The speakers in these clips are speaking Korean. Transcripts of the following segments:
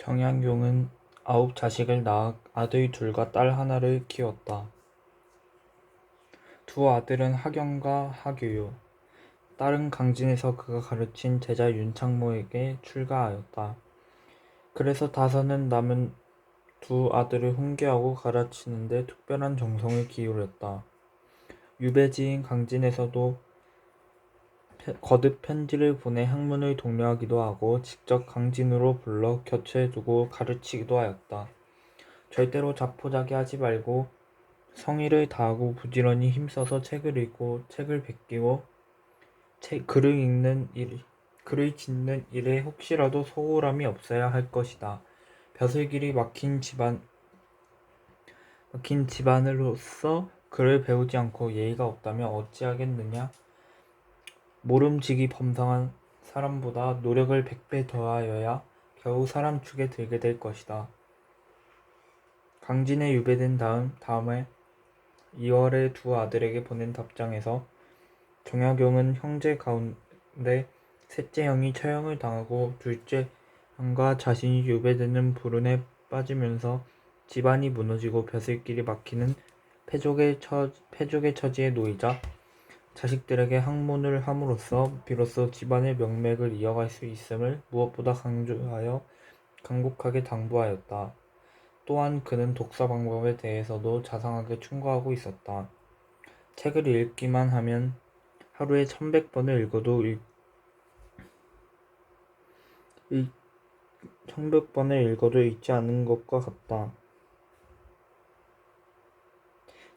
정약용은 9자식을 낳아 아들 둘과 딸 하나를 키웠다. 두 아들은 하경과 하교요. 딸은 강진에서 그가 가르친 제자 윤창모에게 출가하였다. 그래서 다선은 남은 두 아들을 훈계하고 가르치는데 특별한 정성을 기울였다. 유배지인 강진에서도 거듭 편지를 보내 학문을 독려하기도 하고 직접 강진으로 불러 곁에 두고 가르치기도 하였다. 절대로 자포자기하지 말고 성의를 다하고 부지런히 힘써서 책을 읽고 책을 베끼고 글을 짓는 일에 혹시라도 소홀함이 없어야 할 것이다. 벼슬길이 막힌 집안으로서 글을 배우지 않고 예의가 없다면 어찌하겠느냐. 모름지기 범상한 사람보다 노력을 100배 더하여야 겨우 사람 축에 들게 될 것이다. 강진에 유배된 다음에 2월에 두 아들에게 보낸 답장에서 정약용은 형제 가운데 셋째 형이 처형을 당하고 둘째 형과 자신이 유배되는 불운에 빠지면서 집안이 무너지고 벼슬길이 막히는 패족의 처지에 놓이자 자식들에게 학문을 함으로써 비로소 집안의 명맥을 이어갈 수 있음을 무엇보다 간곡하게 당부하였다. 또한 그는 독서 방법에 대해서도 자상하게 충고하고 있었다. 책을 읽기만 하면 하루에 1100번을 읽어도 1100번을 읽어도 읽지 않은 것과 같다.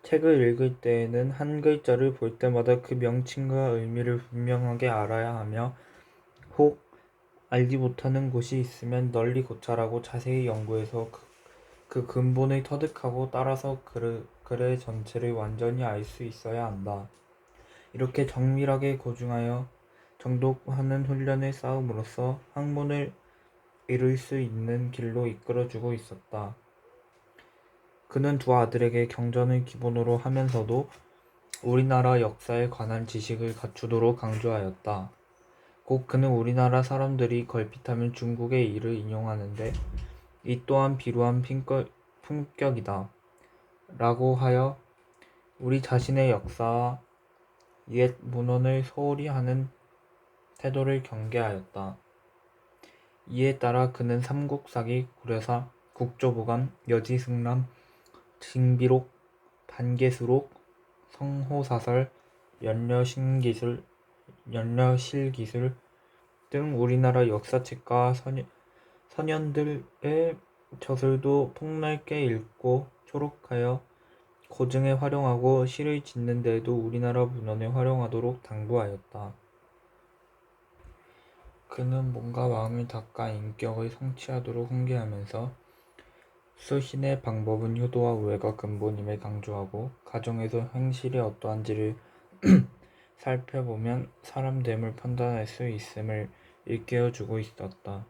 책을 읽을 때에는 한 글자를 볼 때마다 그 명칭과 의미를 분명하게 알아야 하며 혹 알지 못하는 곳이 있으면 널리 고찰하고 자세히 연구해서 그 근본을 터득하고 따라서 글의 전체를 완전히 알 수 있어야 한다. 이렇게 정밀하게 고증하여 정독하는 훈련을 쌓음으로써 학문을 이룰 수 있는 길로 이끌어주고 있었다. 그는 두 아들에게 경전을 기본으로 하면서도 우리나라 역사에 관한 지식을 갖추도록 강조하였다. 곧 그는 우리나라 사람들이 걸핏하면 중국의 일을 인용하는데 이 또한 비루한 품격이다. 라고 하여 우리 자신의 역사와 옛 문헌을 소홀히 하는 태도를 경계하였다. 이에 따라 그는 삼국사기, 고려사, 국조보감, 여지승람, 징비록, 반개수록, 성호사설, 연려실기술 등 우리나라 역사책과 선현들의 저술도 폭넓게 읽고 초록하여 고증에 활용하고 시를 짓는 데에도 우리나라 문헌에 활용하도록 당부하였다. 그는 몸과 마음을 닦아 인격을 성취하도록 훈계하면서 수신의 방법은 효도와 우애가 근본임을 강조하고 가정에서 행실이 어떠한지를 살펴보면 사람됨을 판단할 수 있음을 일깨워주고 있었다.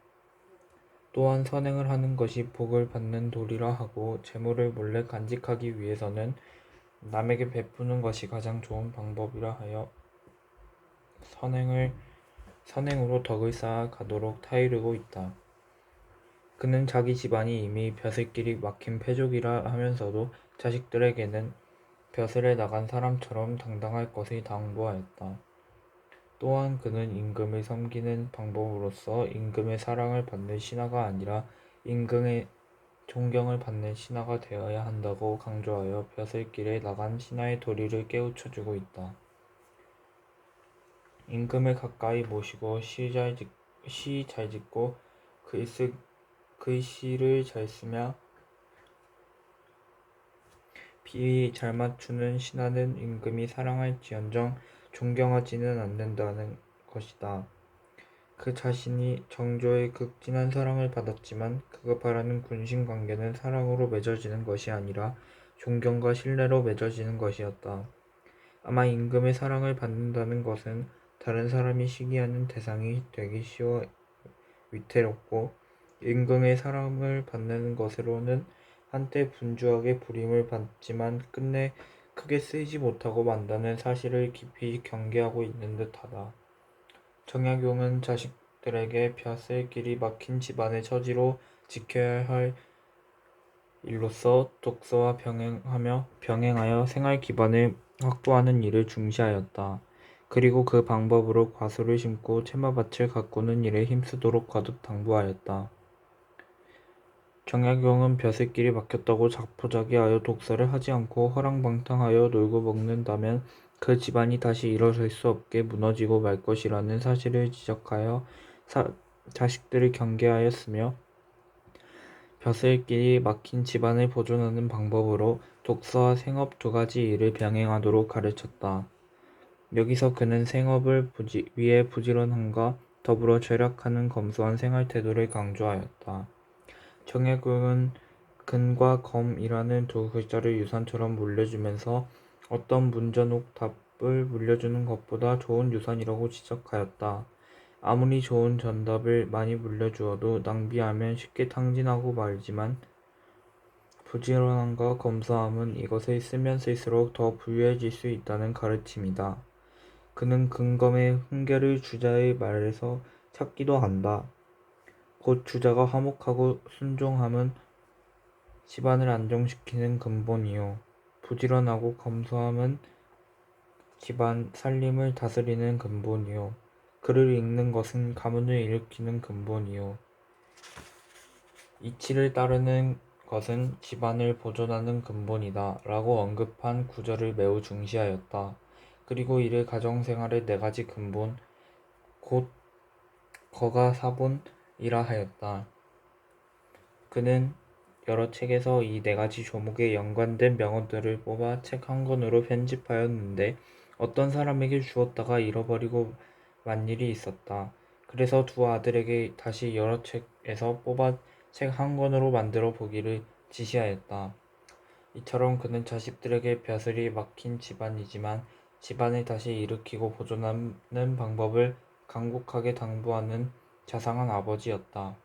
또한 선행을 하는 것이 복을 받는 도리라 하고 재물을 몰래 간직하기 위해서는 남에게 베푸는 것이 가장 좋은 방법이라 하여 선행으로 덕을 쌓아 가도록 타이르고 있다. 그는 자기 집안이 이미 벼슬길이 막힌 패족이라 하면서도 자식들에게는 벼슬에 나간 사람처럼 당당할 것을 당부하였다. 또한 그는 임금을 섬기는 방법으로서 임금의 사랑을 받는 신하가 아니라 임금의 존경을 받는 신하가 되어야 한다고 강조하여 벼슬길에 나간 신하의 도리를 깨우쳐주고 있다. 임금을 가까이 모시고 시 잘 짓고 글씨를 잘 쓰며 비 잘 맞추는 신하는 임금이 사랑할지언정 존경하지는 않는다는 것이다. 그 자신이 정조의 극진한 사랑을 받았지만 그가 바라는 군신관계는 사랑으로 맺어지는 것이 아니라 존경과 신뢰로 맺어지는 것이었다. 아마 임금의 사랑을 받는다는 것은 다른 사람이 시기하는 대상이 되기 쉬워 위태롭고 임금의 사랑을 받는 것으로는 한때 분주하게 부림을 받지만 끝내 크게 쓰이지 못하고 만다는 사실을 깊이 경계하고 있는 듯하다. 정약용은 자식들에게 벼슬 길이 막힌 집안의 처지로 지켜야 할 일로서 독서와 병행하여 생활 기반을 확보하는 일을 중시하였다. 그리고 그 방법으로 과수를 심고 채마밭을 가꾸는 일에 힘쓰도록 거듭 당부하였다. 정약용은 벼슬길이 막혔다고 자포자기하여 독서를 하지 않고 허랑방탕하여 놀고 먹는다면 그 집안이 다시 일어설 수 없게 무너지고 말 것이라는 사실을 지적하여 자식들을 경계하였으며 벼슬길이 막힌 집안을 보존하는 방법으로 독서와 생업 두 가지 일을 병행하도록 가르쳤다. 여기서 그는 생업을 위해 부지런함과 더불어 절약하는 검소한 생활 태도를 강조하였다. 정약용은 근과 검이라는 두 글자를 유산처럼 물려주면서 어떤 문전옥답을 물려주는 것보다 좋은 유산이라고 지적하였다. 아무리 좋은 전답을 많이 물려주어도 낭비하면 쉽게 탕진하고 말지만 부지런함과 검소함은 이것을 쓰면 쓸수록 더 부유해질 수 있다는 가르침이다. 그는 근검의 훈계를 주자의 말에서 찾기도 한다. 곧 주자가 화목하고 순종함은 집안을 안정시키는 근본이요. 부지런하고 검소함은 집안 살림을 다스리는 근본이요. 글을 읽는 것은 가문을 일으키는 근본이요. 이치를 따르는 것은 집안을 보존하는 근본이다 라고 언급한 구절을 매우 중시하였다. 그리고 이를 가정생활의 네 가지 근본, 곧 거가사본이라 하였다. 그는 여러 책에서 이 네 가지 조목에 연관된 명언들을 뽑아 책 한 권으로 편집하였는데 어떤 사람에게 주었다가 잃어버리고 만 일이 있었다. 그래서 두 아들에게 다시 여러 책에서 뽑아 책 한 권으로 만들어 보기를 지시하였다. 이처럼 그는 자식들에게 벼슬이 막힌 집안이지만 집안을 다시 일으키고 보존하는 방법을 간곡하게 당부하는 자상한 아버지였다.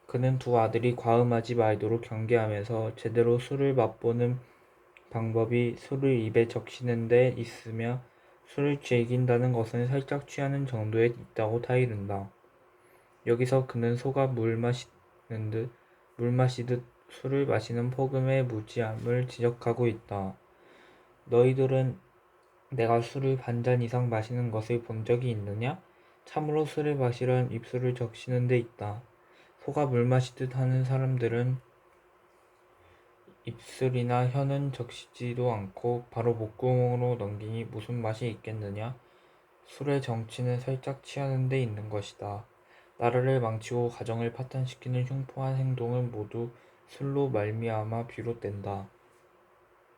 그는 두 아들이 과음하지 말도록 경계하면서 제대로 술을 맛보는 방법이 술을 입에 적시는 데 있으며 술을 즐긴다는 것은 살짝 취하는 정도에 있다고 타이른다. 여기서 그는 소가 물 마시듯 술을 마시는 폭음의 무지함을 지적하고 있다. 너희들은 내가 술을 반잔 이상 마시는 것을 본 적이 있느냐? 참으로 술을 마시려면 입술을 적시는 데 있다. 소가 물 마시듯 하는 사람들은 입술이나 혀는 적시지도 않고 바로 목구멍으로 넘기니 무슨 맛이 있겠느냐? 술의 정치는 살짝 취하는 데 있는 것이다. 나라를 망치고 가정을 파탄시키는 흉포한 행동은 모두 술로 말미암아 비롯된다.